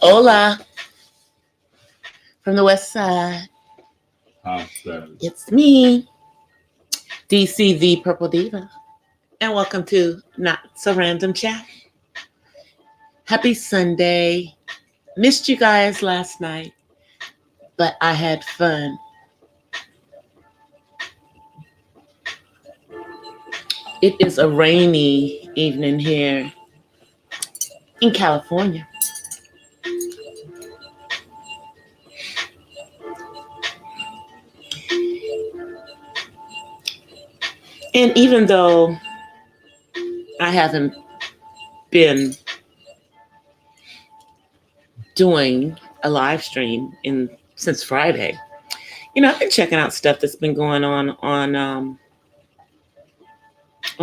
Hola, from the west side. It's me, DC the Purple Diva, and welcome to Not So Random Chat. Happy Sunday. Missed you guys last night, but I had fun. It is a rainy evening here in California. And even though I haven't been doing a live stream since Friday, I've been checking out stuff that's been going on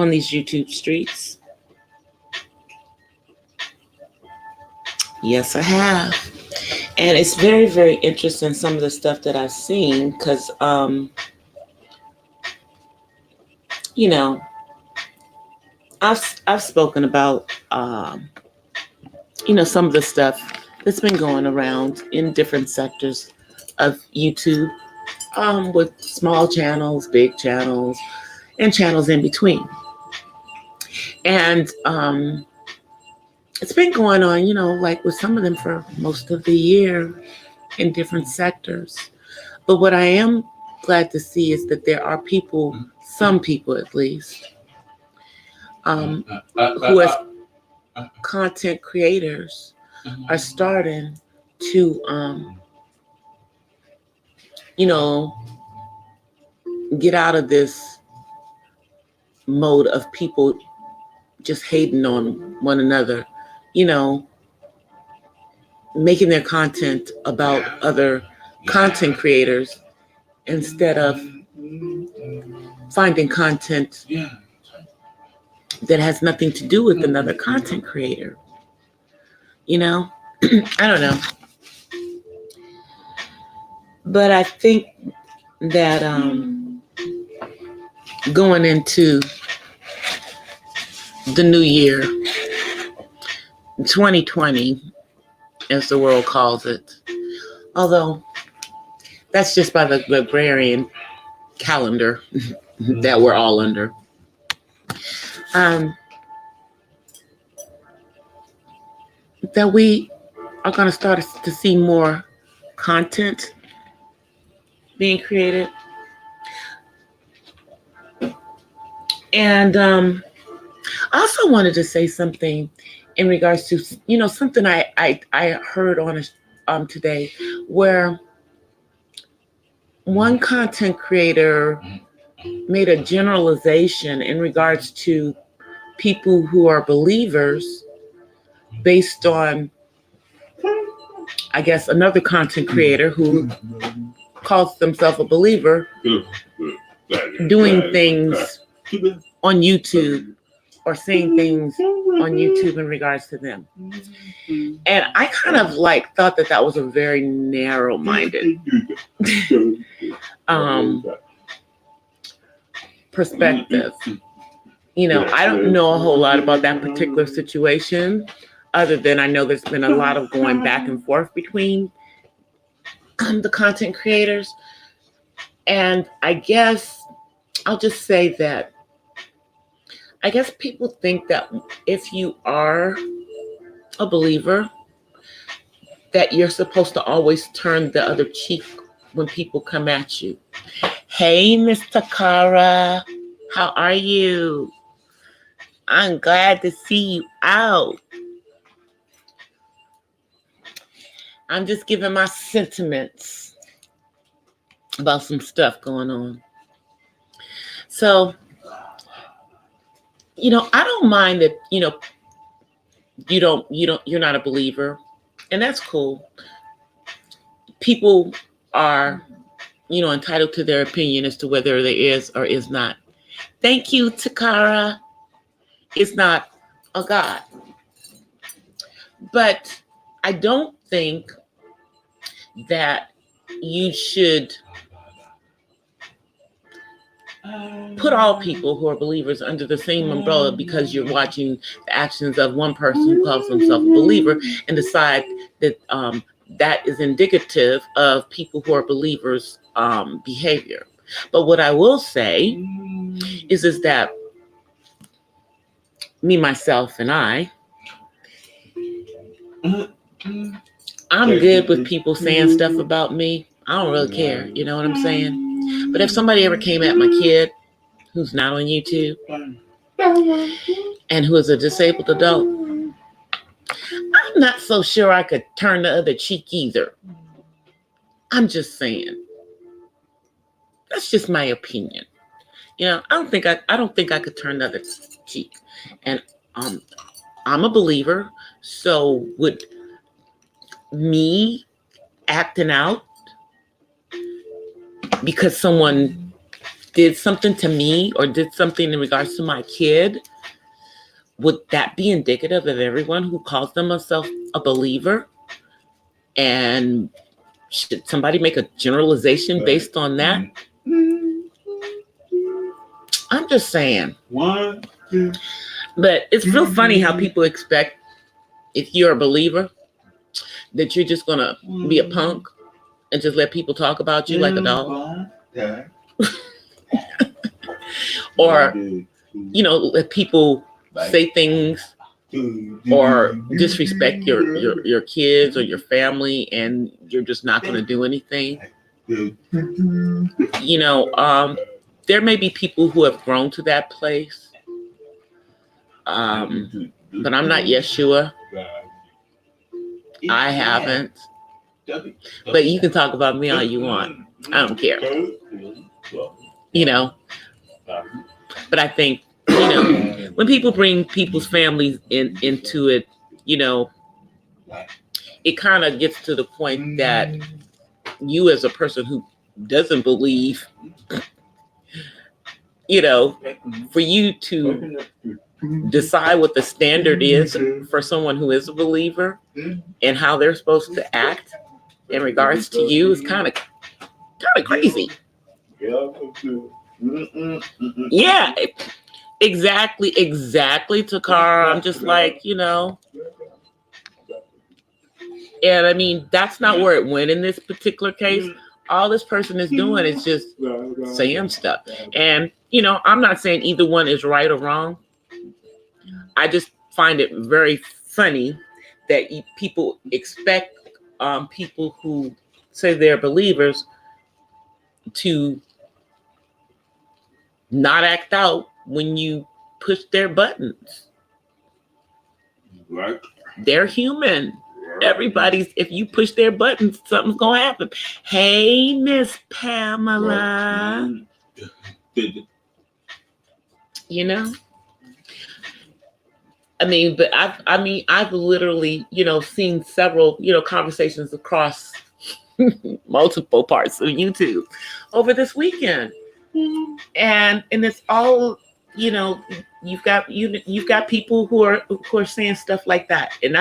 these YouTube streets. Yes, I have. And it's very, very interesting, some of the stuff that I've seen, because, I've spoken about, some of the stuff that's been going around in different sectors of YouTube, with small channels, big channels, and channels in between. And it's been going on, like with some of them for most of the year in different sectors. But what I am glad to see is that there are people, some people at least, who as content creators are starting to, get out of this mode of people just hating on one another, making their content about other content creators instead of finding content that has nothing to do with another content creator. I don't know. But I think that going into the new year, 2020, as the world calls it, although that's just by the Gregorian calendar that we're all under. That we are going to start to see more content being created. And I also wanted to say something in regards to, something I heard on today, where one content creator made a generalization in regards to people who are believers based on, I guess, another content creator who calls themselves a believer doing things on YouTube or saying things on YouTube in regards to them. And I kind of thought that was a very narrow-minded perspective. I don't know a whole lot about that particular situation, other than I know there's been a lot of going back and forth between the content creators. And I guess I'll just say that I guess people think that if you are a believer, that you're supposed to always turn the other cheek when people come at you. Hey, Miss Takara, how are you? I'm glad to see you out. I'm just giving my sentiments about some stuff going on. So, I don't mind that, you're not a believer, and that's cool. People are, entitled to their opinion as to whether there is or is not. Thank you, Takara. It's not a God. But I don't think that you should put all people who are believers under the same umbrella because you're watching the actions of one person who calls himself a believer and decide that that is indicative of people who are believers' behavior. But what I will say is that me, myself, and I'm good with people saying stuff about me. I don't really care. You know what I'm saying? But if somebody ever came at my kid who's not on YouTube and who is a disabled adult, I'm not so sure I could turn the other cheek either. I'm just saying. That's just my opinion. You know, I don't think I could turn the other cheek. And I'm a believer, so would me acting out because someone did something to me or did something in regards to my kid, would that be indicative of everyone who calls themselves a believer? And should somebody make a generalization based on that? I'm just saying. But it's real funny how people expect, if you're a believer, that you're just going to be a punk and just let people talk about you like a dog. Or, you know, let people say things or disrespect your kids or your family, and you're just not going to do anything. You know, there may be people who have grown to that place, but I'm not Yeshua. I haven't. But you can talk about me all you want. I don't care. You know. But I think, you know, when people bring people's families into it, you know, it kind of gets to the point that you as a person who doesn't believe, you know, for you to decide what the standard is for someone who is a believer and how they're supposed to act in regards to you is kind of crazy. Yeah, exactly, Takara. I'm just like, you know, and I mean, that's not where it went in this particular case. All this person is doing is just saying stuff. And, you know, I'm not saying either one is right or wrong. I just find it very funny that people expect people who say they're believers to not act out when you push their buttons. Right. They're human. Everybody's, if you push their buttons, something's gonna happen. Hey, Miss Pamela. You know? I mean, but I've literally, you know, seen several, you know, conversations across multiple parts of YouTube over this weekend. And it's all, you know, you've got people who are saying stuff like that, and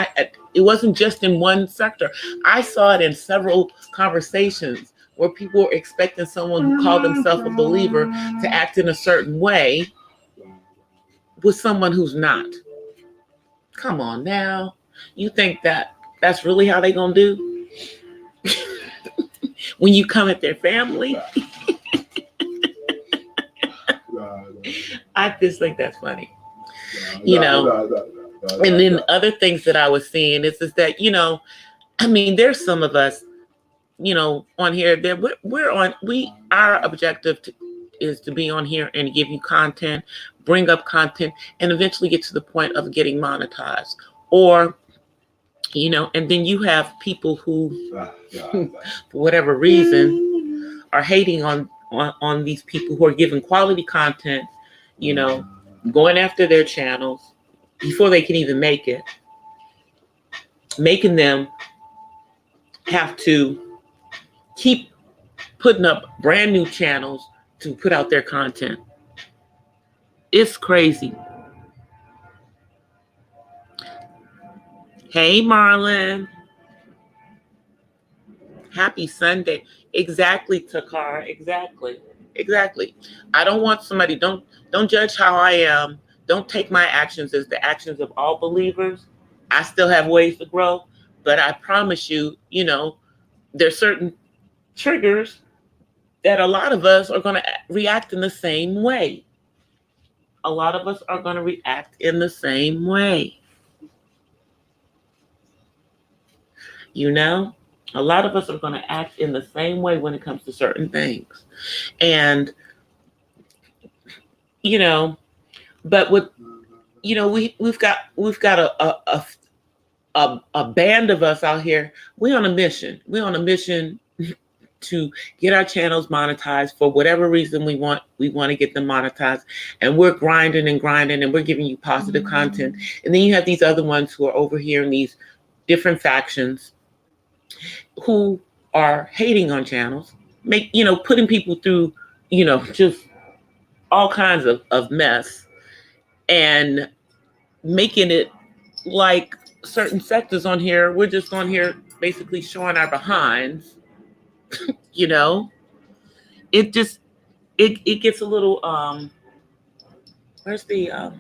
it wasn't just in one sector. I saw it in several conversations where people were expecting someone who called themselves a believer to act in a certain way with someone who's not. Come on now, you think that's really how they gonna do when you come at their family? I just think that's funny, you know. And then other things that I was seeing is that, you know, I mean, there's some of us, you know, on here that our objective is to be on here and give you content, bring up content, and eventually get to the point of getting monetized. Or, you know, and then you have people who for whatever reason are hating on these people who are giving quality content, you know, going after their channels before they can even make it, making them have to keep putting up brand new channels to put out their content. It's crazy. Hey, Marlon. Happy Sunday. Exactly, Takara. Exactly. Exactly. I don't want somebody, don't judge how I am. Don't take my actions as the actions of all believers. I still have ways to grow, but I promise you, there's certain triggers that a lot of us are going to react in the same way. A lot of us are going to react in the same way. A lot of us are going to act in the same way when it comes to certain things. And, but with, we've got a band of us out here. We're on a mission. We're on a mission to get our channels monetized for whatever reason we want to get them monetized. And we're grinding and we're giving you positive content. And then you have these other ones who are over here in these different factions who are hating on channels, putting people through, just all kinds of mess, and making it like certain sectors on here, we're just on here basically showing our behinds. It just it gets a little where's the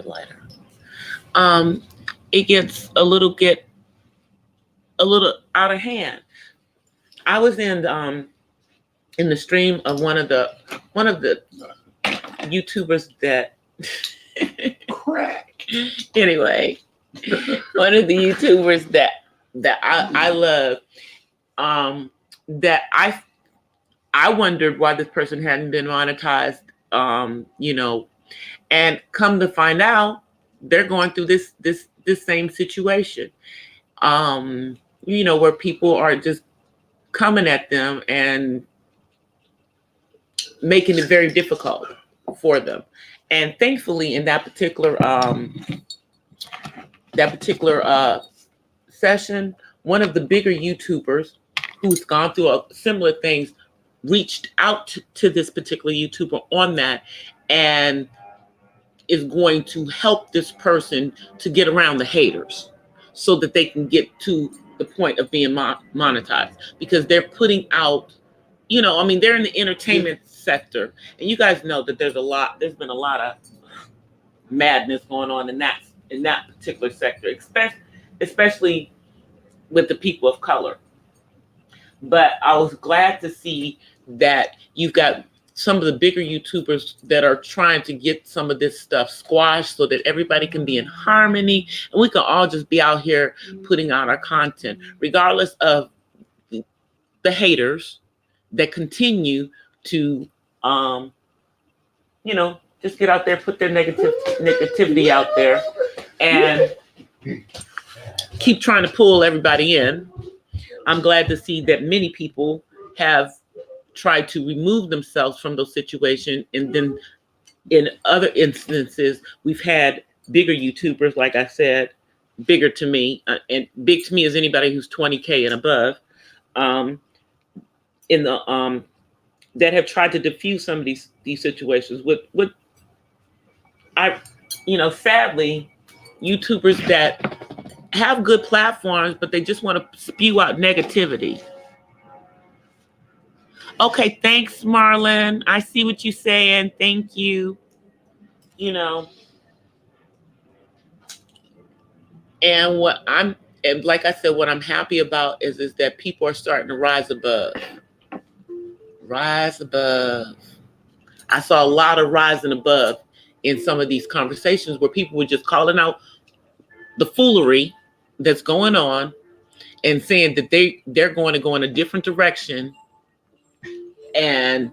lighter? It gets a little out of hand. I was in the stream of one of the YouTubers that crack. Anyway, one of the YouTubers that I love, that I wondered why this person hadn't been monetized, and come to find out they're going through this same situation, where people are just coming at them and making it very difficult for them. And thankfully, in that particular session, one of the bigger YouTubers who's gone through similar things reached out to this particular YouTuber on that, and is going to help this person to get around the haters so that they can get to the point of being monetized, because they're putting out, they're in the entertainment sector, and you guys know that there's been a lot of madness going on in that particular sector, especially with the people of color. But I was glad to see that you've got some of the bigger YouTubers that are trying to get some of this stuff squashed so that everybody can be in harmony and we can all just be out here putting out our content, regardless of the haters that continue to, just get out there, put their negativity out there, and keep trying to pull everybody in. I'm glad to see that many people have tried to remove themselves from those situations. And then in other instances, we've had bigger YouTubers, like I said, bigger to me, and big to me is anybody who's 20K and above, that have tried to diffuse some of these situations with sadly, YouTubers that have good platforms, but they just want to spew out negativity. Okay, thanks, Marlon. I see what you're saying. Thank you. And like I said, what I'm happy about is that people are starting to rise above. Rise above. I saw a lot of rising above in some of these conversations where people were just calling out the foolery that's going on and saying that they're going to go in a different direction. And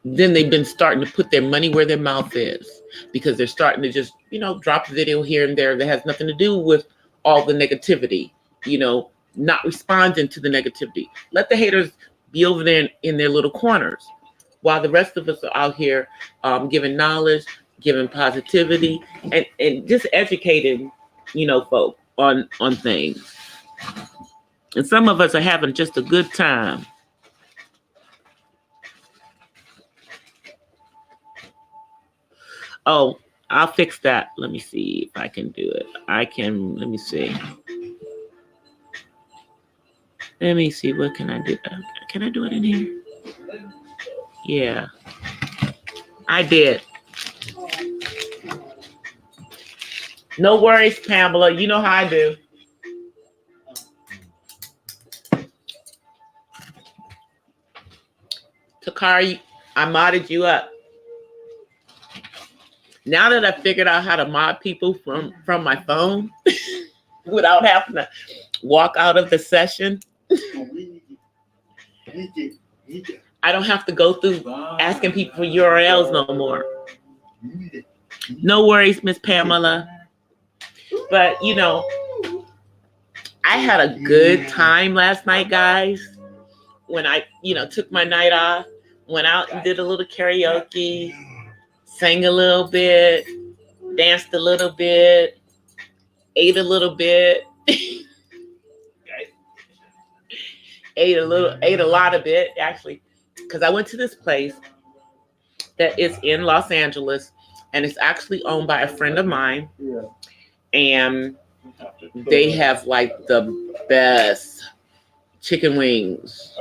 then they've been starting to put their money where their mouth is, because they're starting to just, drop a video here and there that has nothing to do with all the negativity, not responding to the negativity. Let the haters be over there in their little corners, while the rest of us are out here giving knowledge, giving positivity, and just educating, folk on things. And some of us are having just a good time. Oh, I'll fix that. Let me see if I can do it. Let me see. Let me see, what can I do? Can I do it in here? Yeah, I did. No worries, Pamela. You know how I do. Takari, I modded you up. Now that I figured out how to mod people from my phone without having to walk out of the session, I don't have to go through asking people for URLs no more. No worries, Miss Pamela. But, you know, I had a good time last night, guys. When I, took my night off, went out and did a little karaoke, sang a little bit, danced a little bit, ate a little bit, ate a lot of it, actually, because I went to this place that is in Los Angeles, and it's actually owned by a friend of mine, and they have like the best chicken wings.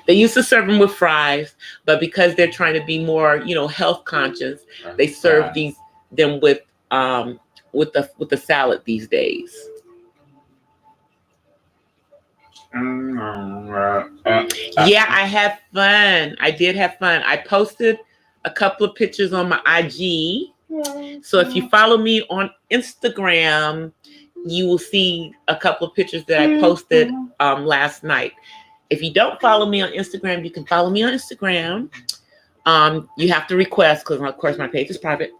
They used to serve them with fries, but because they're trying to be more, health conscious, they serve them with the salad these days. Yeah, I had fun. I did have fun. I posted a couple of pictures on my IG. So if you follow me on Instagram, you will see a couple of pictures that I posted last night. If you don't follow me on Instagram, you can follow me on Instagram. You have to request because, of course, my page is private.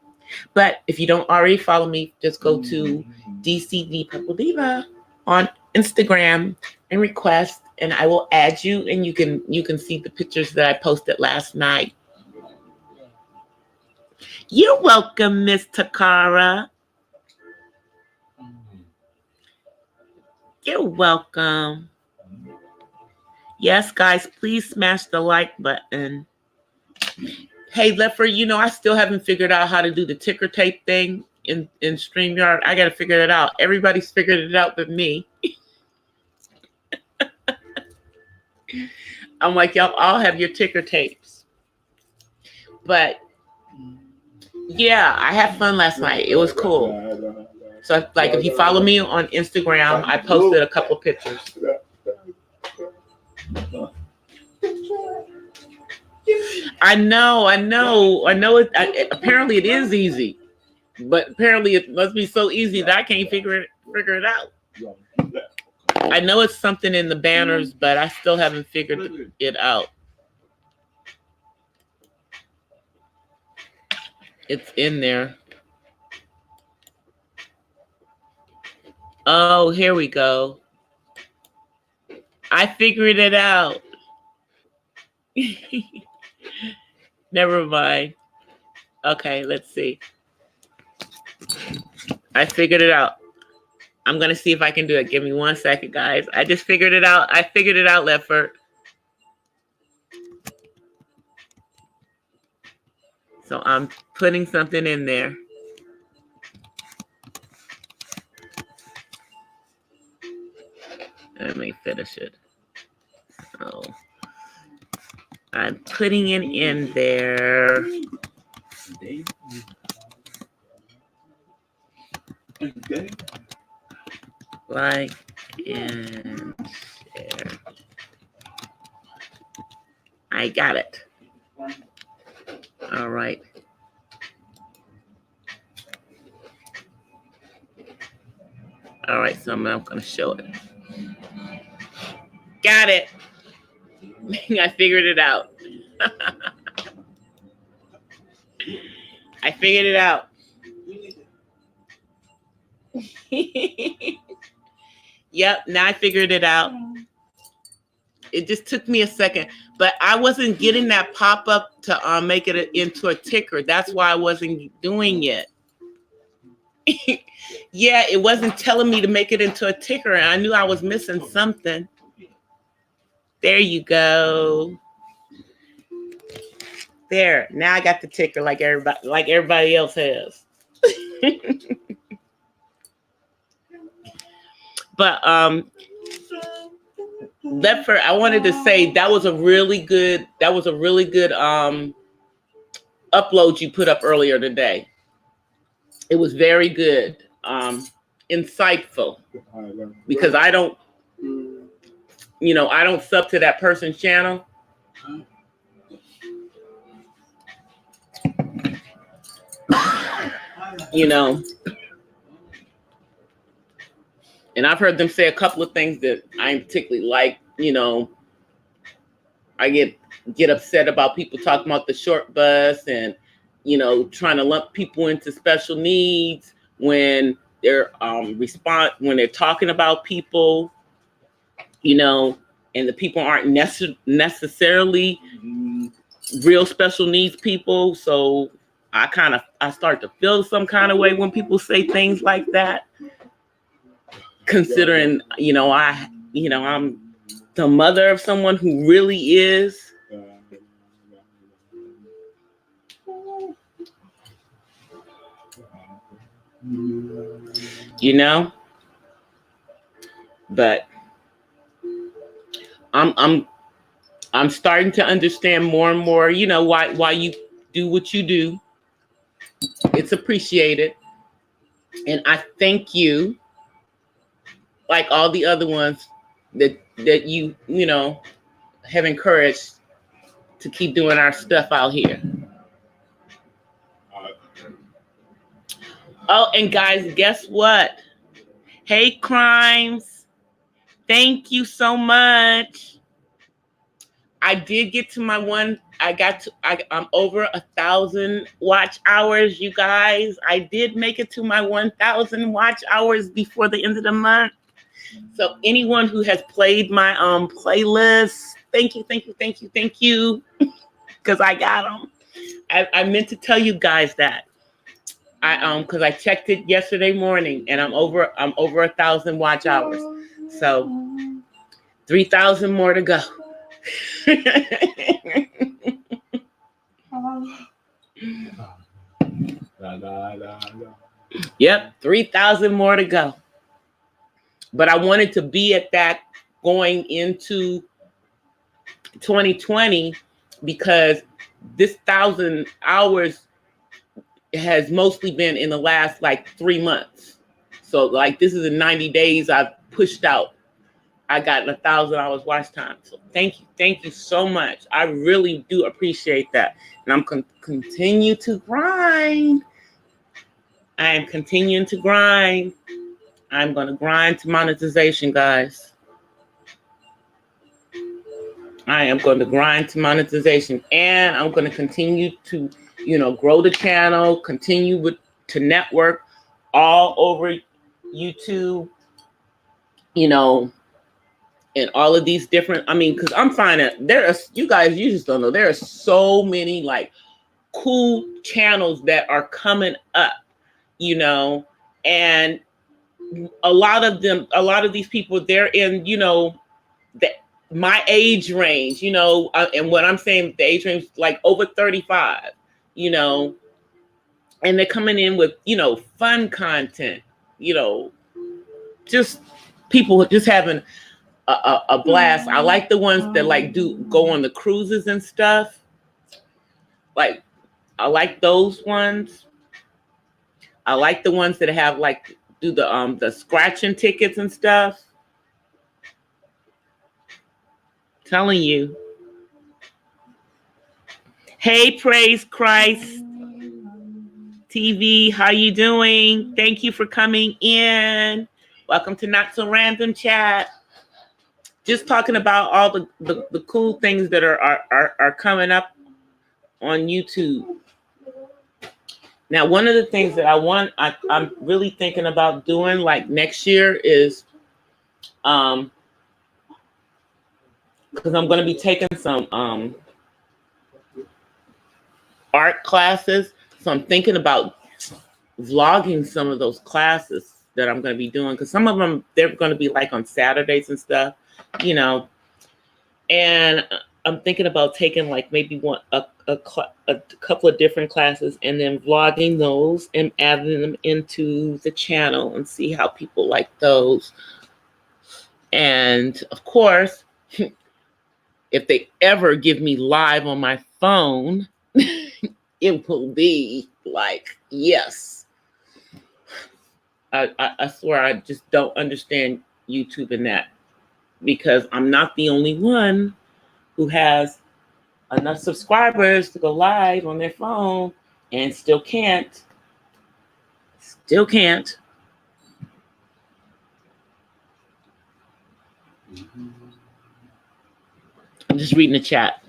But if you don't already follow me, just go to DCThePurpleDiva on Instagram and request, and I will add you, and you can see the pictures that I posted last night. You're welcome, Miss Takara. You're welcome. Yes, guys, please smash the like button. Hey, Leffer, I still haven't figured out how to do the ticker tape thing in StreamYard. I got to figure it out. Everybody's figured it out but me. I'm like, y'all all have your ticker tapes. But, yeah, I had fun last night. It was cool. So, like, if you follow me on Instagram, I posted a couple pictures. I know. Apparently, it is easy, but apparently, it must be so easy that I can't figure it out. I know it's something in the banners, but I still haven't figured it out. It's in there. Oh, here we go. I figured it out. Never mind. Okay, let's see. I figured it out. I'm going to see if I can do it. Give me 1 second, guys. I just figured it out. I figured it out, Leffert. So I'm putting something in there. Let me finish it. So I'm putting it in there. Like and share. I got it. All right. All right, so I'm going to show it. Got it. I figured it out. I figured it out. Yep, now I figured it out. It just took me a second, but I wasn't getting that pop-up to make it into a ticker. That's why I wasn't doing it. Yeah, it wasn't telling me to make it into a ticker, and I knew I was missing something. There you go. There. Now I got the ticker like everybody else has. But I wanted to say that was a really good upload you put up earlier today. It was very good, insightful, because I don't sub to that person's channel. And I've heard them say a couple of things that I particularly like. I get upset about people talking about the short bus and, trying to lump people into special needs when they're when they're talking about people, and the people aren't necessarily real special needs people. So I start to feel some kind of way when people say things like that. Considering, I'm the mother of someone who really is. But I'm starting to understand more and more, why you do what you do. It's appreciated. And I thank you, like all the other ones that you have encouraged to keep doing our stuff out here. Oh, and guys, guess what? Hey, Crimes. Thank you so much. I did get to my one. I'm over 1,000 watch hours, you guys. I did make it to my 1,000 watch hours before the end of the month. So anyone who has played my playlist, thank you. Because I got them. I meant to tell you guys that. Because I checked it yesterday morning, and I'm over 1,000 watch hours. So 3,000 more to go. Yep, 3,000 more to go. But I wanted to be at that going into 2020 because this 1,000 hours has mostly been in the last 3 months. So this is in 90 days I've pushed out. I got 1,000 hours watch time. So thank you so much. I really do appreciate that. And I'm continue to grind. I am continuing to grind. I'm going to grind to monetization, guys. I am going to grind to monetization, and I'm going to continue to, grow the channel, continue to network all over YouTube, and all of these different, because I'm finding you guys, you just don't know, there are so many cool channels that are coming up, and a lot of these people, they're in, my age range, and what I'm saying, the age range, over 35, and they're coming in with, fun content, just people just having a blast. I like the ones that do go on the cruises and stuff. I like those ones. I like the ones that have do the scratching tickets and stuff. Telling you. Hey, Praise Christ TV, how you doing? Thank you for coming in. Welcome to Not So Random Chat. Just talking about all the cool things that are coming up on YouTube. Now, one of the things that I'm really thinking about doing next year is because I'm going to be taking some art classes. So I'm thinking about vlogging some of those classes that I'm going to be doing, because some of them, they're going to be on Saturdays and stuff, and I'm thinking about taking maybe a couple of different classes and then vlogging those and adding them into the channel and see how people like those. And of course, if they ever give me live on my phone, it will be like, yes. I swear I just don't understand YouTube in that, because I'm not the only one who has enough subscribers to go live on their phone and still can't. Still can't. I'm just reading the chat.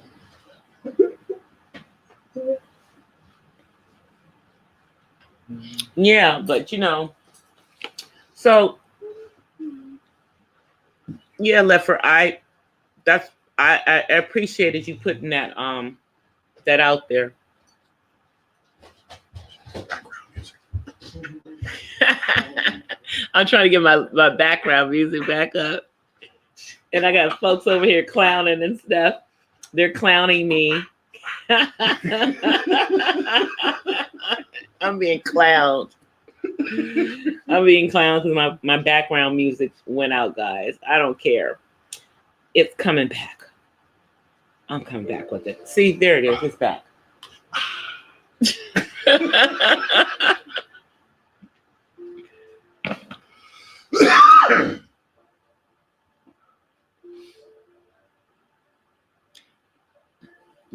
Yeah, but you know, so yeah, Leffer, I appreciated you putting that that out there. I'm trying to get my background music back up. And I got folks over here clowning and stuff. They're clowning me. I'm being clowned. I'm being clowned because my background music went out, guys. I don't care. It's coming back. I'm coming back with it. See, there it is. It's back.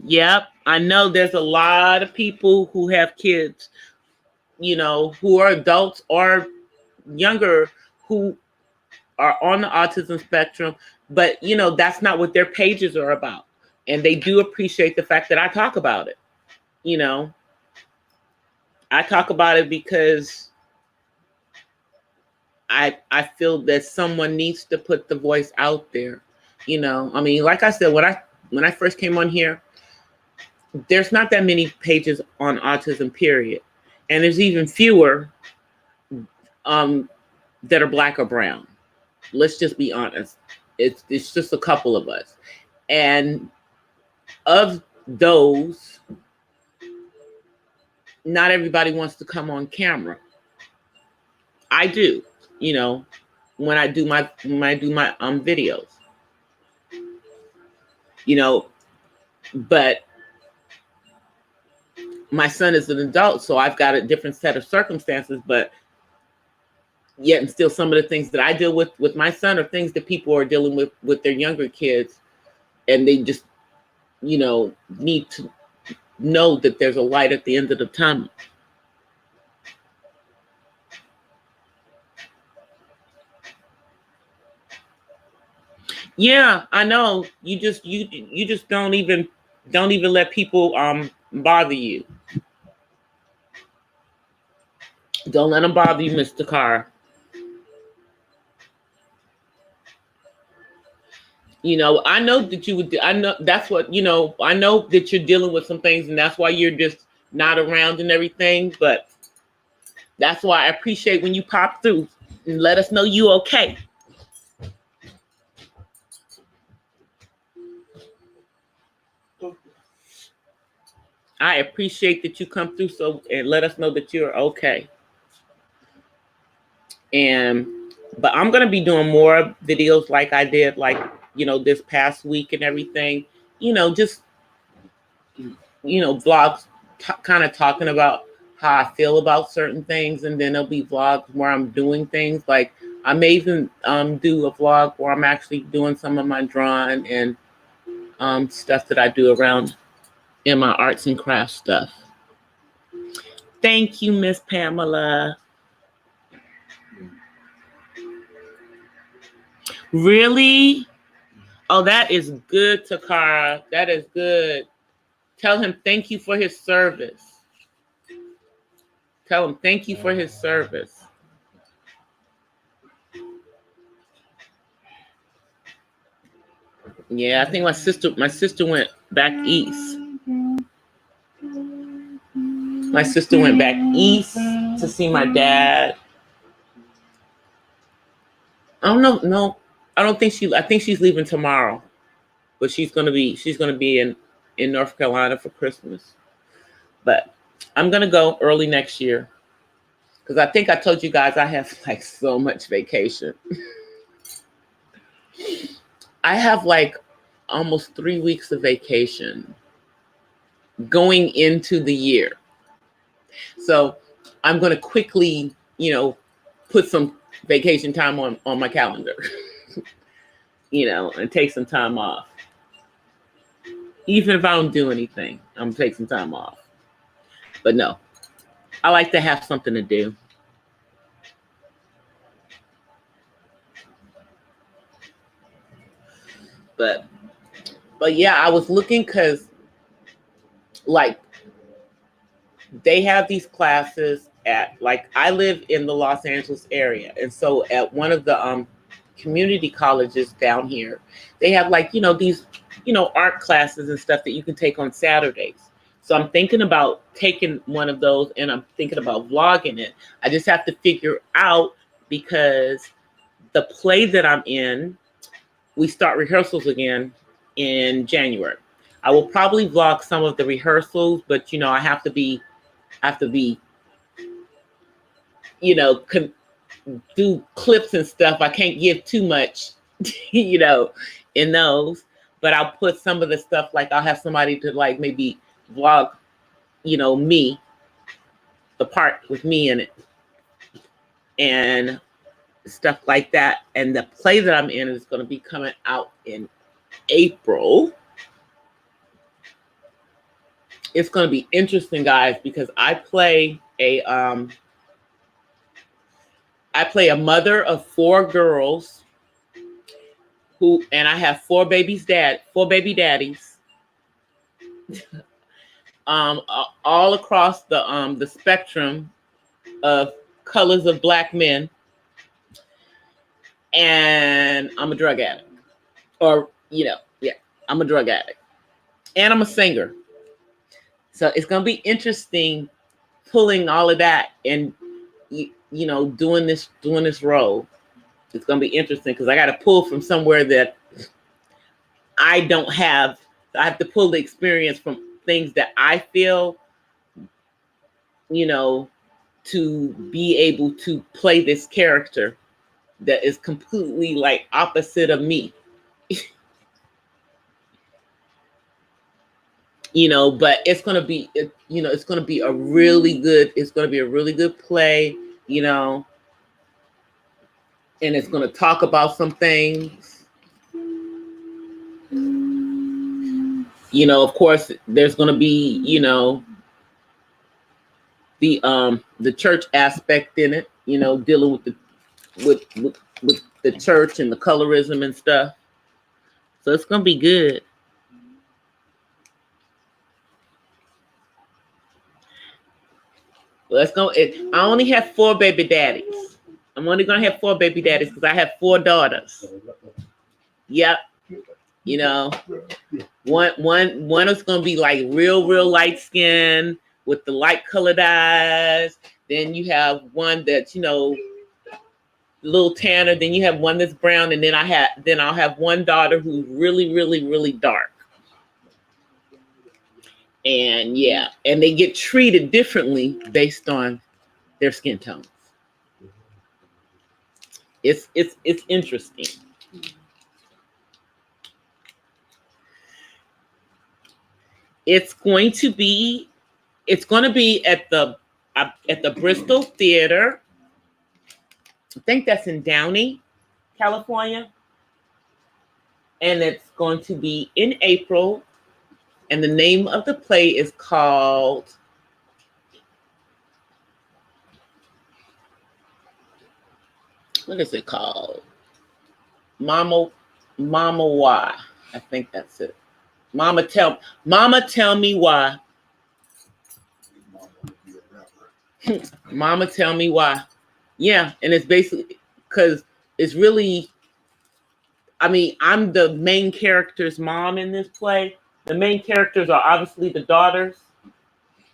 Yep, I know there's a lot of people who have kids, you know, who are adults or younger, who are on the autism spectrum, but you know, that's not what their pages are about. And they do appreciate the fact that I talk about it. You know, I talk about it because I feel that someone needs to put the voice out there. You know, I mean, like I said, when I first came on here, there's not that many pages on autism, period. And there's even fewer that are Black or brown. Let's just be honest. It's just a couple of us. And of those, not everybody wants to come on camera. I do, you know, when I do my videos. You know, but my son is an adult, so I've got a different set of circumstances, but yet and still some of the things that I deal with my son are things that people are dealing with their younger kids, and they just, you know, need to know that there's a light at the end of the tunnel. Yeah, I know. You just don't even let people bother you. Don't let them bother you, Mr. Carr. You know, I know that you would. I know that's what, you know. I know that you're dealing with some things, and that's why you're just not around and everything. But that's why I appreciate when you pop through and let us know you okay. I appreciate that you come through and let us know that you're okay. But I'm gonna be doing more videos like I did, like, you know, this past week and everything. You know, just, you know, vlogs kind of talking about how I feel about certain things, and then there'll be vlogs where I'm doing things. Like I may even do a vlog where I'm actually doing some of my drawing and stuff that I do around in my arts and crafts stuff. Thank you, Miss Pamela. Really? Oh, that is good, Takara. That is good. Tell him thank you for his service. Tell him thank you for his service. Yeah, I think my sister went back east. My sister went back east to see my dad. I don't know. No, I don't think I think she's leaving tomorrow, but she's gonna be in North Carolina for Christmas. But I'm gonna go early next year, because I think I told you guys I have like so much vacation. I have like almost 3 weeks of vacation going into the year. So I'm going to quickly, put some vacation time on my calendar, and take some time off. Even if I don't do anything, I'm going to take some time off. But no, I like to have something to do. But yeah, I was looking because like they have these classes at, like, I live in the Los Angeles area. And so at one of the community colleges down here, they have like, these, art classes and stuff that you can take on Saturdays. So I'm thinking about taking one of those, and I'm thinking about vlogging it. I just have to figure out, because the play that I'm in, we start rehearsals again in January. I will probably vlog some of the rehearsals, but I have to be, do clips and stuff. I can't give too much, in those, but I'll put some of the stuff, like I'll have somebody to like maybe vlog, me, the part with me in it and stuff like that. And the play that I'm in is going to be coming out in April. It's going to be interesting, guys, because I play a mother of 4 girls and I have 4 baby daddies, all across the spectrum of colors of Black men, and I'm a drug addict, or I'm a drug addict, and I'm a singer. So it's gonna be interesting pulling all of that and doing this role. It's gonna be interesting because I got to pull from somewhere that I don't have. I have to pull the experience from things that I feel, to be able to play this character that is completely like opposite of me. But it's going to be, it's going to be a really good play, and it's going to talk about some things. Of course, there's going to be, the church aspect in it, dealing with the church and the colorism and stuff. So it's going to be good. Let's go. I only have 4 baby daddies. I'm only gonna have 4 baby daddies because I have 4 daughters. Yep. One is gonna be like real light skin with the light colored eyes. Then you have one that's a little tanner. Then you have one that's brown, and then I'll have one daughter who's really dark. And yeah, and they get treated differently based on their skin tones. It's interesting. It's going to be at the Bristol Theater. I think that's in Downey, California. And it's going to be in April. And the name of the play is called what is it called? Mama Why. I think that's it. Mama tell me why. Mama tell me why. Yeah, and it's basically because it's really, I'm the main character's mom in this play. The main characters are obviously the daughters,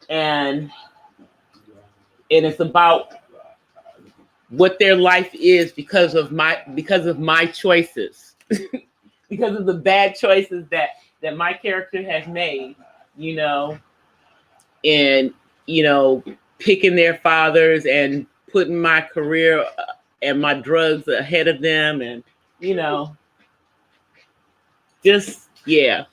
and it's about what their life is because of my choices, because of the bad choices that my character has made, and picking their fathers and putting my career and my drugs ahead of them, and Just yeah.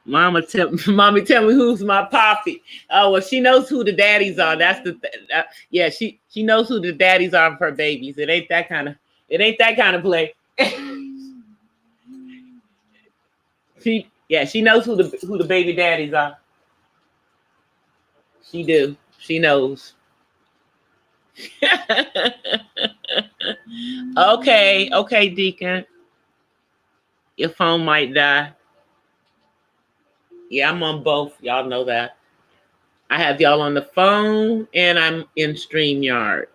Mommy, tell me who's my poppy. Oh well, she knows who the daddies are. That's yeah. She knows who the daddies are of her babies. It ain't that kind of play. She knows who the baby daddies are. She do. She knows. Okay, Deacon. Your phone might die. Yeah, I'm on both. Y'all know that. I have y'all on the phone and I'm in StreamYard.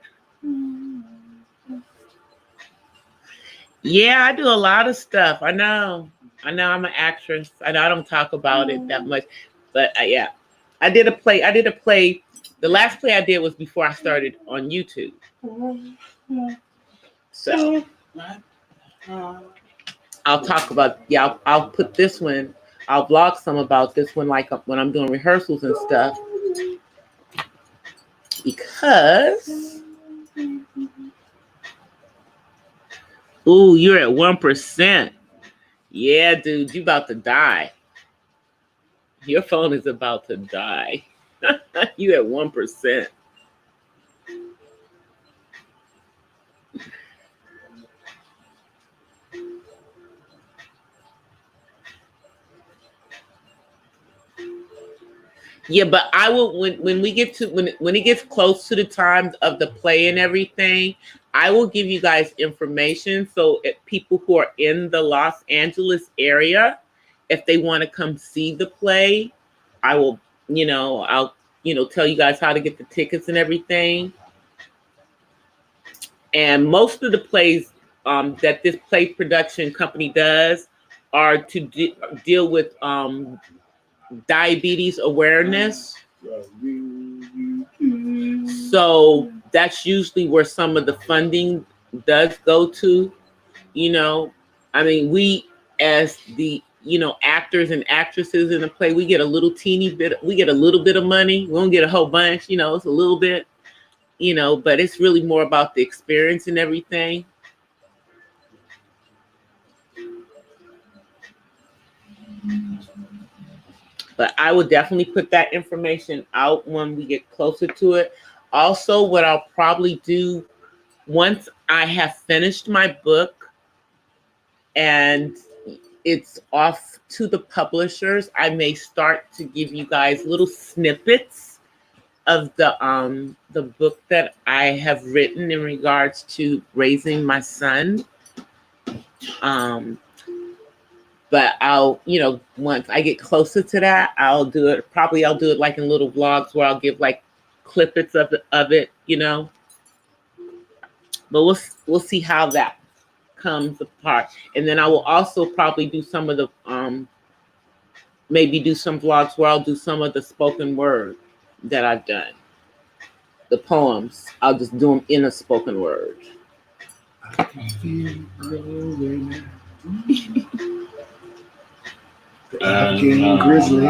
Yeah, I do a lot of stuff. I know I'm an actress. I know I don't talk about it that much, but yeah, I did a play. The last play I did was before I started on YouTube. So I'll talk about, I'll put this one, I'll vlog some about this one, like when I'm doing rehearsals and stuff, because, ooh, you're at 1%. Yeah, dude, you about to die. Your phone is about to die. You at 1%. Yeah, but I will when we get to when it gets close to the time of the play and everything, I will give you guys information. So if people who are in the Los Angeles area, if they want to come see the play, I will, I'll tell you guys how to get the tickets and everything. And most of the plays that this play production company does are to deal with diabetes awareness. So that's usually where some of the funding does go to. I mean, we as the actors and actresses in the play, we get a little bit of money. We don't get a whole bunch, it's a little bit, but it's really more about the experience and everything. But I will definitely put that information out when we get closer to it. Also, what I'll probably do once I have finished my book and it's off to the publishers, I may start to give you guys little snippets of the book that I have written in regards to raising my son. But I'll, once I get closer to that, I'll do it. Probably I'll do it like in little vlogs where I'll give like clippets of it, But we'll see how that comes apart. And then I will also probably do some of the maybe do some vlogs where I'll do some of the spoken word that I've done. The poems, I'll just do them in a spoken word. I can feel King Grizzly.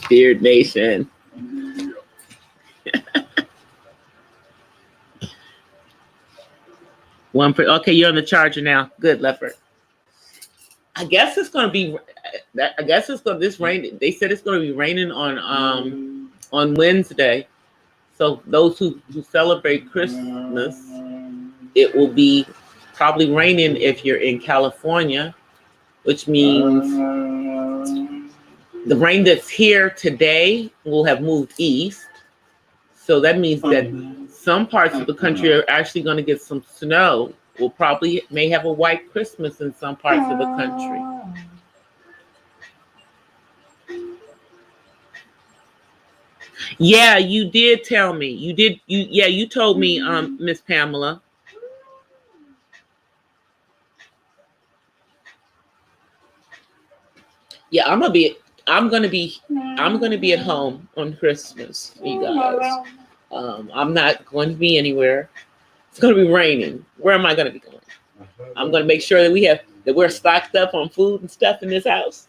Beard Nation. Okay, you're on the charger now. Good, Leopard. I guess it's gonna be. This rain. They said it's gonna be raining on Wednesday. So those who celebrate Christmas, it will be probably raining if you're in California, which means the rain that's here today will have moved east. So that means that some parts of the country are actually going to get some snow. We'll may have a white Christmas in some parts of the country. Yeah, you did tell me. You told me, Miss Pamela. Yeah, I'm gonna be at home on Christmas, you guys. I'm not going to be anywhere. It's gonna be raining. Where am I gonna be going? I'm gonna make sure that we're stocked up on food and stuff in this house.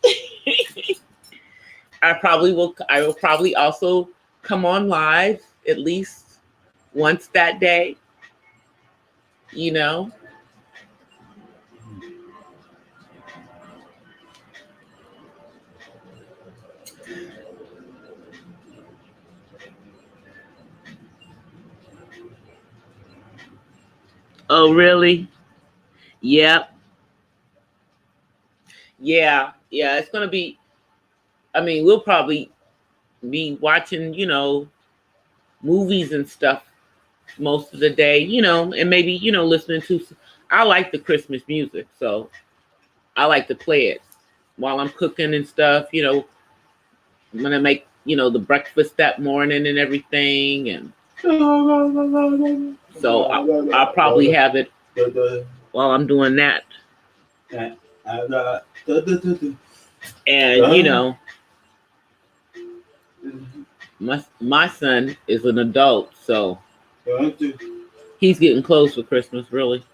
I will probably also come on live at least once that day, you know. Oh, really? Yep. Yeah. Yeah. It's going to be, I mean, we'll probably be watching, movies and stuff most of the day, and maybe, listening to, I like the Christmas music. So I like to play it while I'm cooking and stuff, when I make, the breakfast that morning and everything. And so I'll probably have it while I'm doing that. And, my son is an adult, so he's getting close for Christmas, really.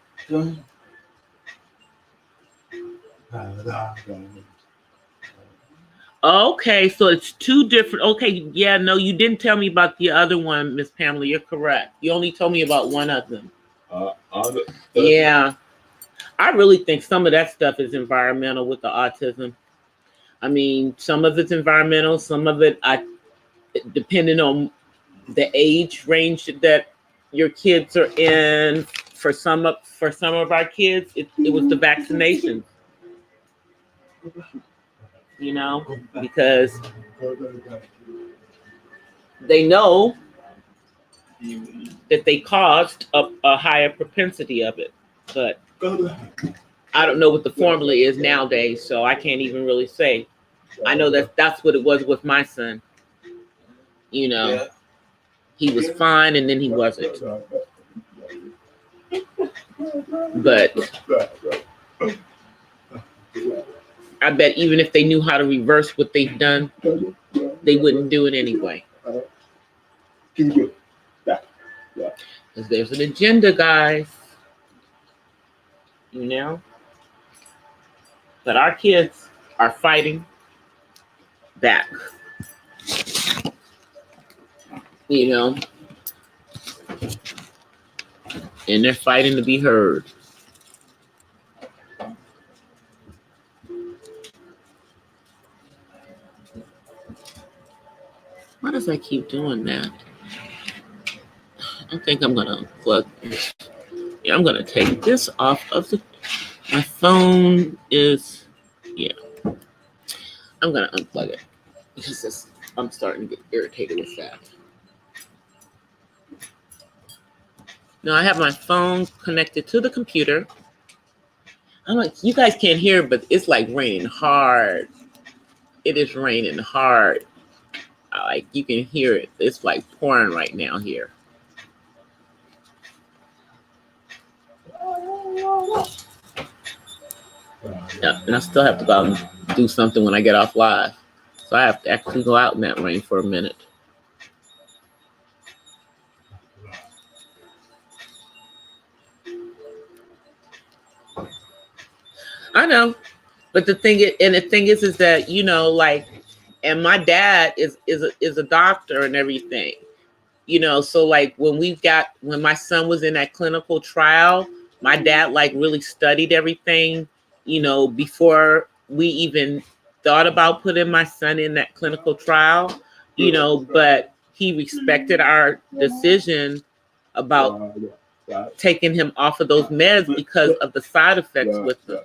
Okay, so it's two different. Okay, yeah, no, you didn't tell me about the other one, Miss Pamela. You're correct. You only told me about one of them. Yeah, I really think some of that stuff is environmental with the autism. I mean, some of it's environmental, some of it, depending on the age range that your kids are in. For some of our kids, it was the vaccination. Because they know that they caused a higher propensity of it. But I don't know what the formula is nowadays, so I can't even really say. I know that's what it was with my son. He was fine and then he wasn't. But I bet even if they knew how to reverse what they've done, they wouldn't do it anyway. Because there's an agenda, guys. But our kids are fighting back. And they're fighting to be heard. Why does I keep doing that? I think I'm gonna unplug. Yeah, I'm gonna take this off of my phone is, yeah. I'm gonna unplug it because I'm starting to get irritated with that. Now I have my phone connected to the computer. I'm like, you guys can't hear, but it's like raining hard. It is raining hard. Like you can hear it. It's like pouring right now here. Yeah, and I still have to go out and do something when I get off live. So I have to actually go out in that rain for a minute. I know. But the thing is that, and my dad is a doctor and everything. So like when my son was in that clinical trial, my dad like really studied everything, before we even thought about putting my son in that clinical trial, but he respected our decision about taking him off of those meds because of the side effects with them.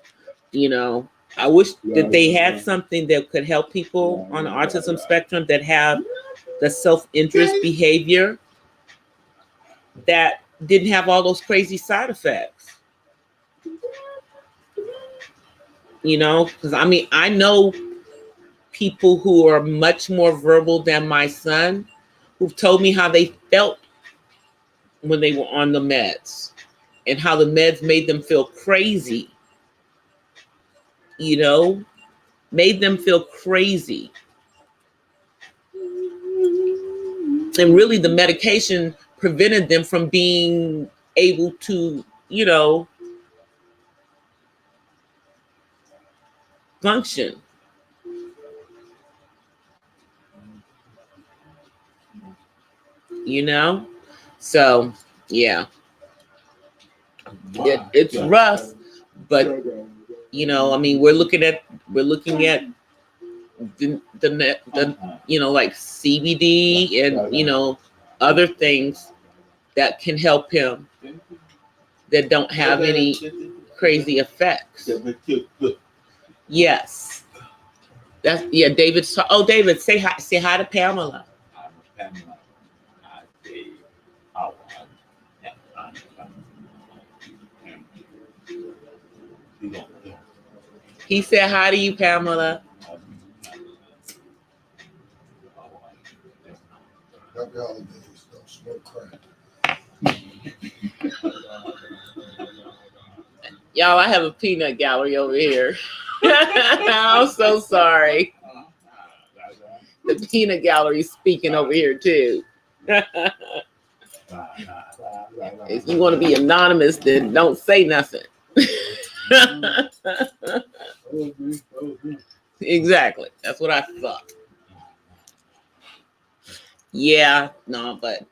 I wish that they had something that could help people on the autism spectrum that have the self-interest behavior that didn't have all those crazy side effects. Because I know people who are much more verbal than my son who've told me how they felt when they were on the meds and how the meds made them feel crazy. Made them feel crazy. And really the medication prevented them from being able to, function. you know? So, yeah. It's rough, but, you know, I mean, we're looking at the you know, like CBD and, you know, other things that can help him that don't have any crazy effects. Yes. That's, yeah, David. Oh, David, say hi to Pamela. He said hi to you, Pamela. Happy holidays. Don't smoke crack. Y'all, I have a peanut gallery over here. I'm so sorry. The peanut gallery is speaking over here too. If you want to be anonymous, then don't say nothing. Exactly. That's what I thought. Yeah, no, but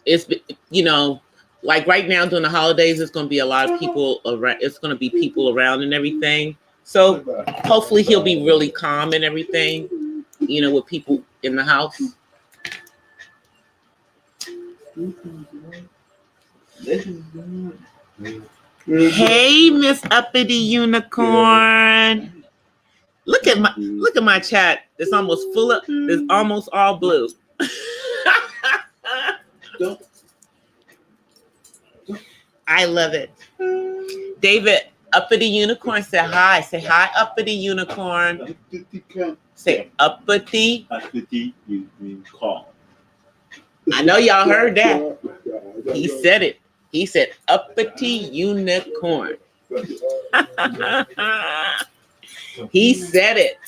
it's, you know, like right now during the holidays, it's going to be a lot of people around. It's going to be people around and everything. So hopefully he'll be really calm and everything, you know, with people in the house. Hey, Miss Uppity Unicorn. Look at my chat. It's almost full of, it's almost all blue. I love it. David, Uppity Unicorn, say hi. Say hi, Uppity Unicorn. Say uppity. Unicorn. I know y'all heard that. He said it. He said uppity unicorn. He said it.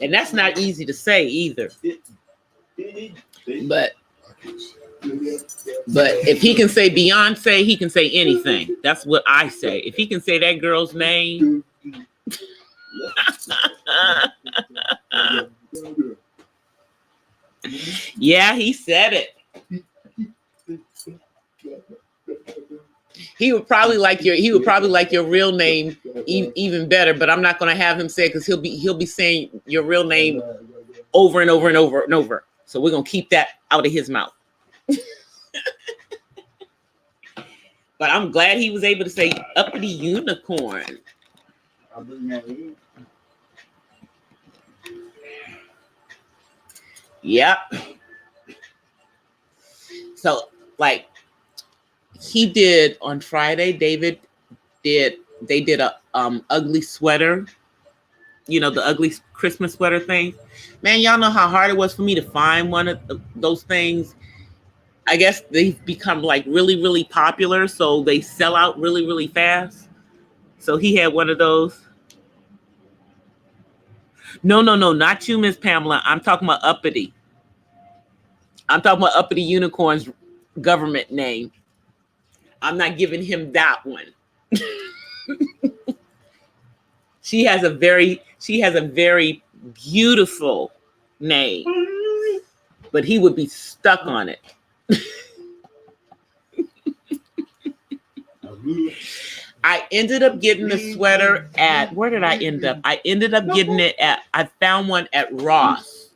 And that's not easy to say either. But if he can say Beyonce, he can say anything. That's what I say. If he can say that girl's name. Yeah, he said it. He would probably like your real name even better, but I'm not going to have him say it because he'll be saying your real name over and over and over and over. So we're going to keep that out of his mouth. But I'm glad he was able to say uppity unicorn. Yep. So like he did on Friday, they did a ugly sweater, you know, the ugly Christmas sweater thing. Man, y'all know how hard it was for me to find one of those things. I guess they've become like really, really popular, so they sell out really, really fast. So he had one of those. No, not you, Miss Pamela. I'm talking about Uppity. I'm talking about Uppity Unicorn's government name. I'm not giving him that one. She has a very beautiful name, but he would be stuck on it. I ended up getting the sweater at, where did I end up? I ended up getting it at, I found one at Ross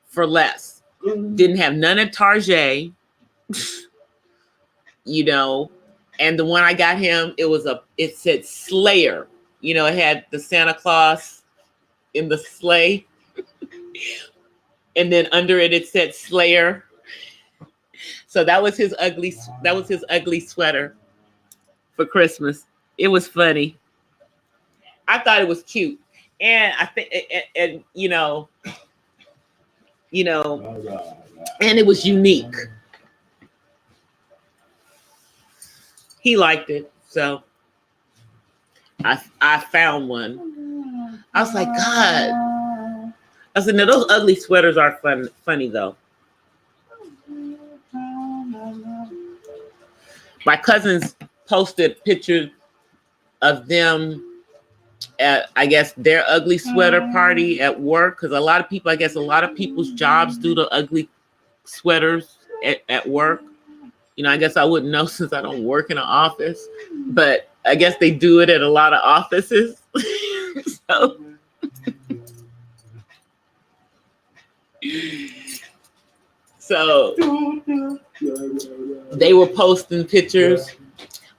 for less. Didn't have none at Target, you know, and the one I got him, it said Slayer. You know, it had the Santa Claus in the sleigh. And then under it, it said Slayer. So that was his ugly sweater for Christmas. It was funny. I thought it was cute. And I think, and you know, and it was unique. He liked it. So I found one. I was like, God. I said, no, those ugly sweaters are funny though. My cousins posted pictures of them at, I guess, their ugly sweater party at work, because a lot of people, I guess a lot of people's jobs do the ugly sweaters at work. You know, I guess I wouldn't know since I don't work in an office, but I guess they do it at a lot of offices. So they were posting pictures.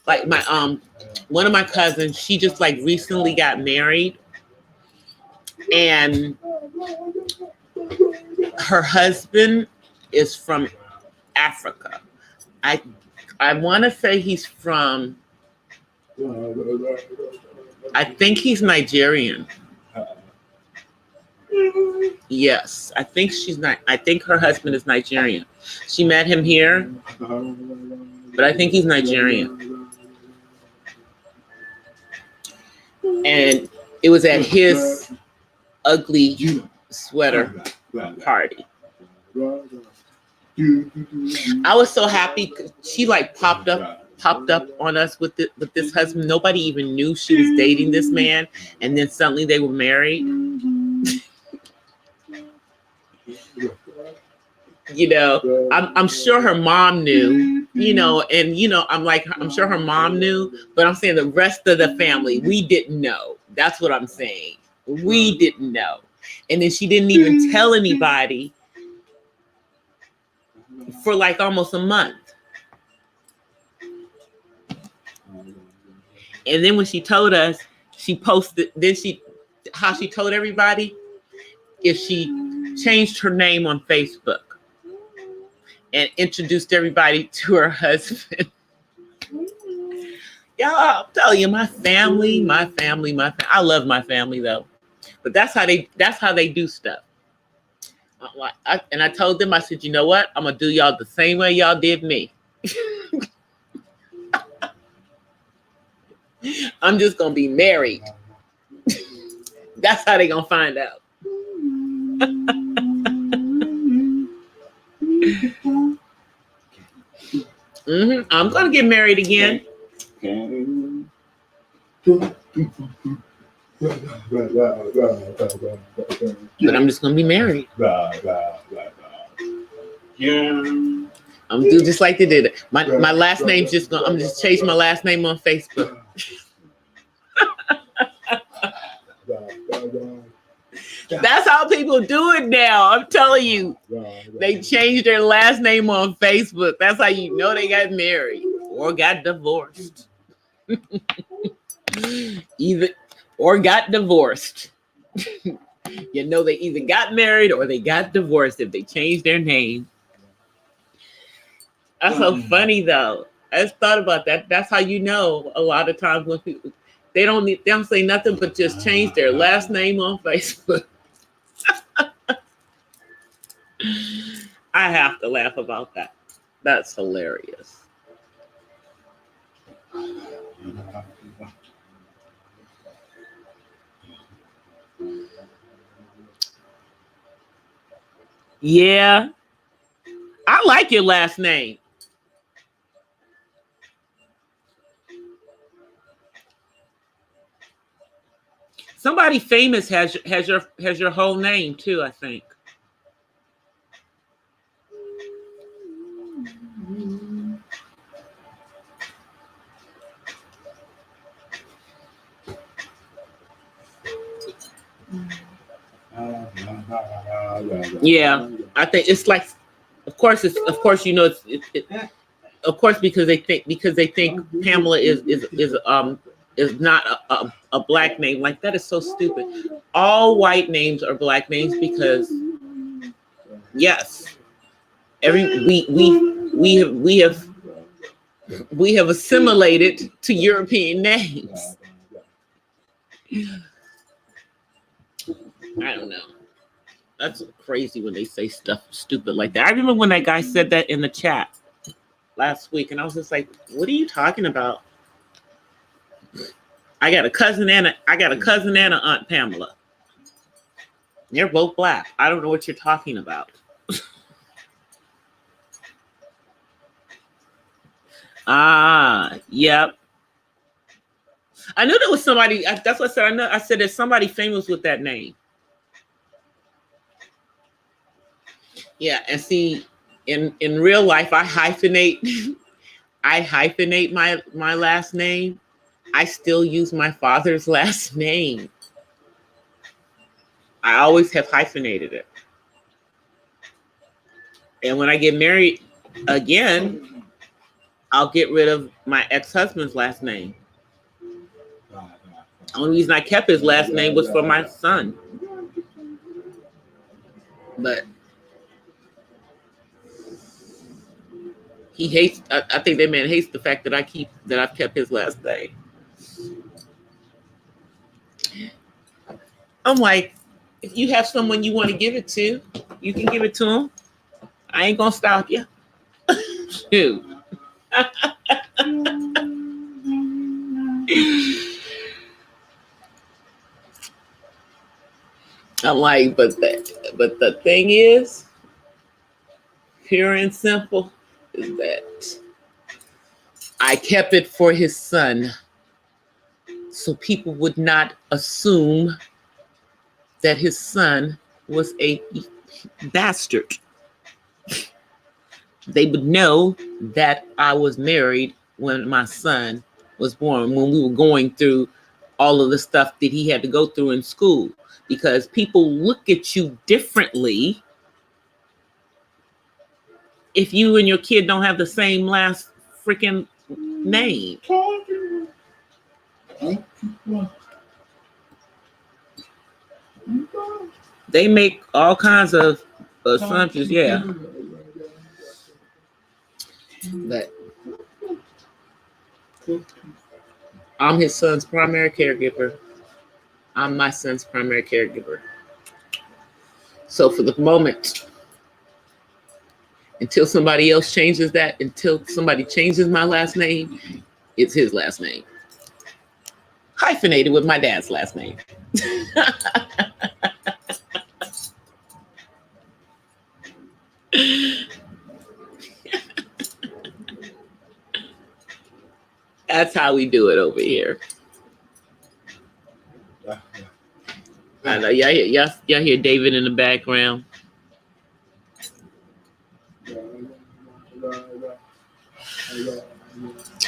Like my one of my cousins, she just like recently got married, and her husband is from Africa. I want to say he's from, I think he's Nigerian. Yes, I think she's not. I think her husband is Nigerian. She met him here, but I think he's Nigerian. And it was at his ugly sweater party. I was so happy. She like popped up on us with this husband. Nobody even knew she was dating this man, and then suddenly they were married. You know, I'm sure her mom knew, you know, and, you know, I'm sure her mom knew, but I'm saying the rest of the family, we didn't know. That's what I'm saying. We didn't know. And then she didn't even tell anybody for like almost a month. And then when she told us, she posted, how she told everybody is she changed her name on Facebook and introduced everybody to her husband. Y'all, I'll tell you, my family. I love my family though, but that's how they do stuff. And I told them, I said, you know what? I'm gonna do y'all the same way y'all did me. I'm just gonna be married. That's how they gonna find out. I'm gonna get married again. But I'm just gonna be married. I'm gonna do just like they did it. My last name's just gonna. I'm just change my last name on Facebook. That's how people do it now. I'm telling you. They changed their last name on Facebook. That's how you know they got married or got divorced. Or got divorced. You know, they either got married or they got divorced if they changed their name. That's so funny though. I just thought about that. That's how you know a lot of times when people they don't say nothing but just change their last name on Facebook. I have to laugh about that. That's hilarious. Yeah. I like your last name. Somebody famous has your whole name too, I think. Yeah, I think it's like, of course, you know, of course because they think Pamela is not a black name. Like, that is so stupid. All white names are black names because yes, we have assimilated to European names. I don't know. That's crazy when they say stuff stupid like that. I remember when that guy said that in the chat last week, and I was just like, "What are you talking about?" I got a cousin and an Aunt Pamela. They're both black. I don't know what you're talking about. Yep. I knew there was somebody. That's what I said. I know. I said there's somebody famous with that name. Yeah, and see, in real life, I hyphenate. I hyphenate my last name. I still use my father's last name. I always have hyphenated it. And when I get married again, I'll get rid of my ex-husband's last name. The only reason I kept his last name was for my son. But he hates, I think that man hates the fact that I've kept his last name. I'm like, if you have someone you want to give it to, you can give it to them. I ain't gonna stop you. Shoot. I'm like, but the thing is, pure and simple, is that I kept it for his son, so people would not assume that his son was a bastard. They would know that I was married when my son was born, when we were going through all of the stuff that he had to go through in school, because people look at you differently if you and your kid don't have the same last freaking name. They make all kinds of assumptions, yeah. But I'm his son's primary caregiver. I'm my son's primary caregiver. So for the moment, until somebody else changes that, until somebody changes my last name, it's his last name. Hyphenated with my dad's last name. That's how we do it over here. I know y'all hear David in the background.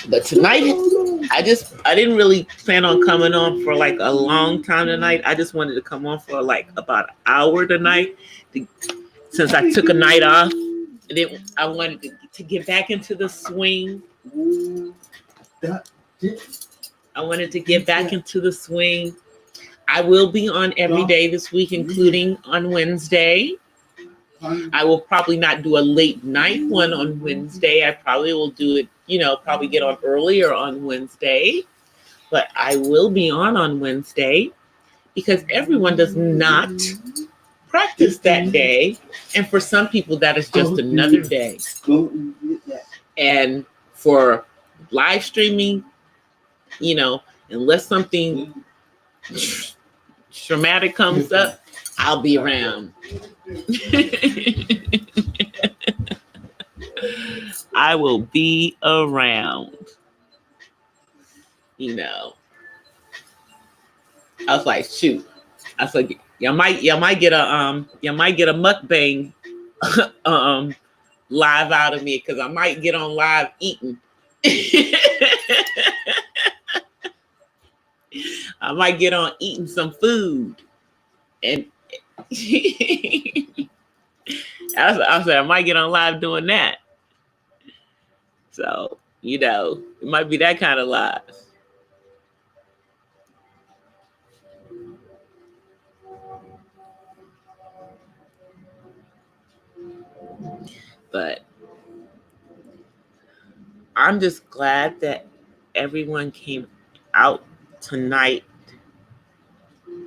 But tonight, I didn't really plan on coming on for like a long time tonight. I just wanted to come on for like about an hour tonight, since I took a night off. And then I wanted to get back into the swing. I wanted to get back into the swing. I will be on every day this week, including on Wednesday. I will probably not do a late night one on Wednesday. I probably will do it, probably get on earlier on Wednesday. But I will be on Wednesday because everyone does not practice that day. And for some people, that is just another day. And for live streaming, unless something traumatic comes up, I'll be around. I will be around. I was like, shoot. I was like, y'all might get a mukbang live out of me, because I might get on live eating. I might get on eating some food. And I said I might get on live doing that. So, it might be that kind of live. But I'm just glad that everyone came out tonight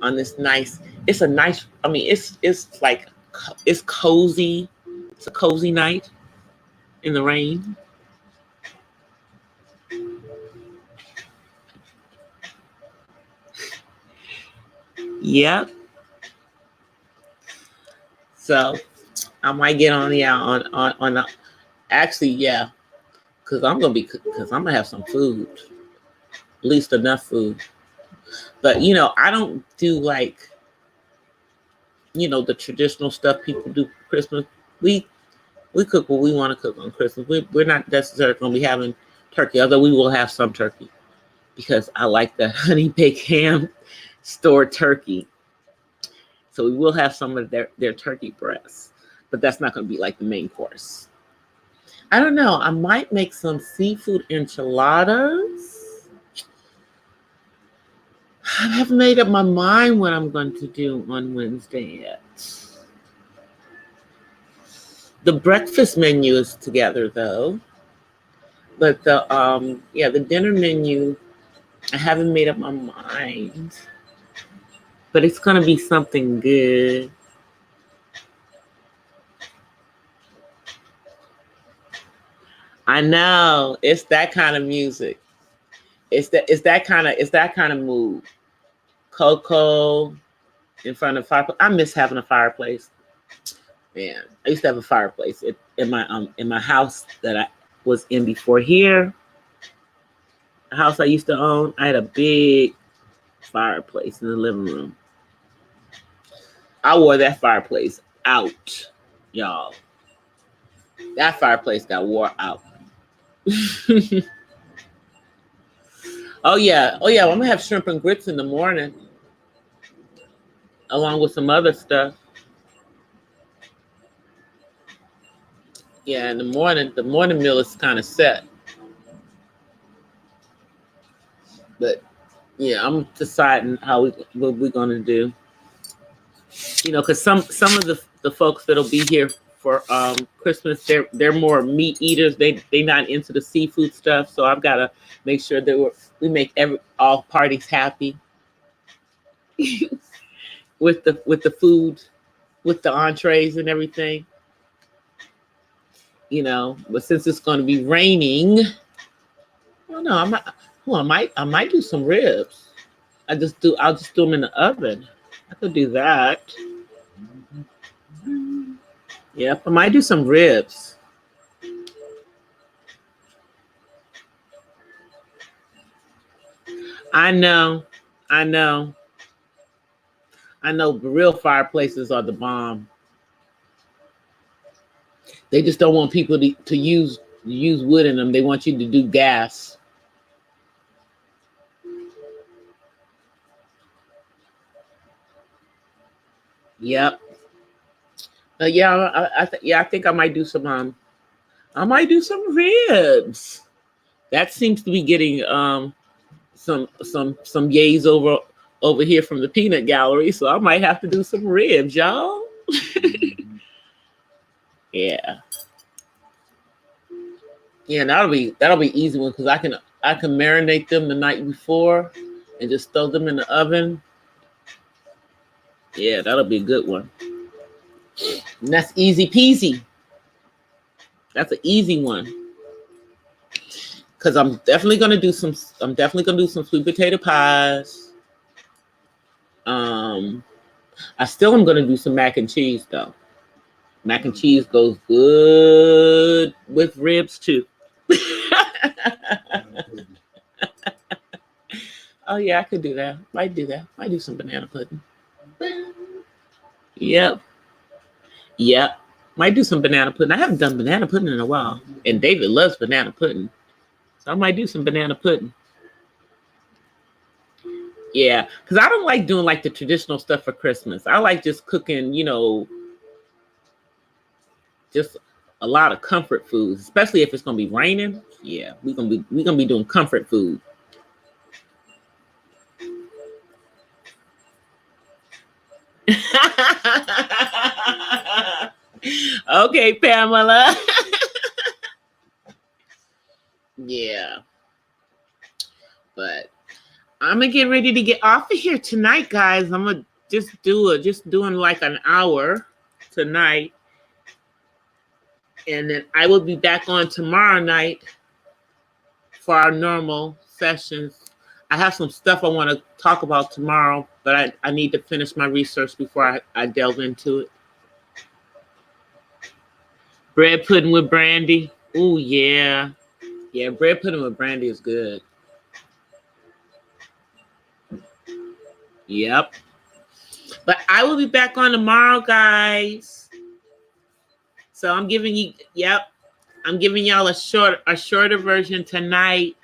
on this nice, it's like, it's cozy. It's a cozy night in the rain. Yep. So I might get on actually, yeah, because I'm gonna have some food. least enough food. But I don't do like the traditional stuff people do for Christmas. We cook what we want to cook on Christmas. We're not necessarily going to be having turkey, although we will have some turkey because I like the honey baked ham stored turkey. So we will have some of their turkey breasts, but that's not going to be like the main course. I don't know. I might make some seafood enchiladas. I haven't made up my mind what I'm going to do on Wednesday yet. The breakfast menu is together though, but the dinner menu, I haven't made up my mind, but it's going to be something good. I know it's that kind of music. It's that kind of mood. Cocoa in front of the fireplace. I miss having a fireplace. Man, I used to have a fireplace in my house that I was in before here. The house I used to own, I had a big fireplace in the living room. I wore that fireplace out, y'all. That fireplace got wore out. Oh yeah. I'm gonna have shrimp and grits in the morning, along with some other stuff. Yeah, in the morning meal is kind of set. But yeah, I'm deciding what we're gonna do. Because some of the folks that'll be here for Christmas, they're more meat eaters. They not into the seafood stuff. So I've got to make sure that we make all parties happy with the food, with the entrees and everything. But since it's going to be raining, I don't know. I might do some ribs. I'll just do them in the oven. I could do that. Yep, I might do some ribs. I know. Real fireplaces are the bomb. They just don't want people to use wood in them. They want you to do gas. Yep. I think I might do some. I might do some ribs. That seems to be getting some yays over here from the peanut gallery. So I might have to do some ribs, y'all. Yeah. Yeah, that'll be easy one because I can marinate them the night before and just throw them in the oven. Yeah, that'll be a good one. And that's easy peasy. That's an easy one. Because I'm definitely gonna do some sweet potato pies. I still am gonna do some mac and cheese though. Mac and cheese goes good with ribs too. Oh yeah, I could do that. Might do that. Might do some banana pudding. Yep. Might do some banana pudding. I haven't done banana pudding in a while. And David loves banana pudding. So I might do some banana pudding. Yeah. Because I don't like doing like the traditional stuff for Christmas. I like just cooking, just a lot of comfort foods, especially if it's gonna be raining. Yeah, we're gonna be doing comfort food. Okay, Pamela. Yeah. But I'm gonna get ready to get off of here tonight, guys. I'm gonna just doing like an hour tonight. And then I will be back on tomorrow night for our normal sessions. I have some stuff I want to talk about tomorrow, but I need to finish my research before I delve into it. Bread pudding with brandy. Ooh, yeah. Yeah, bread pudding with brandy is good. Yep. But I will be back on tomorrow, guys. So I'm giving you, I'm giving y'all a shorter version tonight.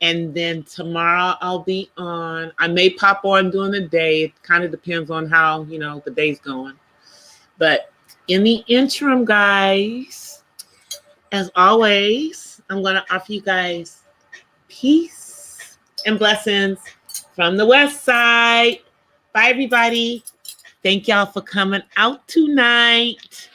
And then tomorrow I'll be on. I may pop on during the day. It kind of depends on how, the day's going. But in the interim, guys, as always, I'm going to offer you guys peace and blessings from the West Side. Bye, everybody. Thank y'all for coming out tonight.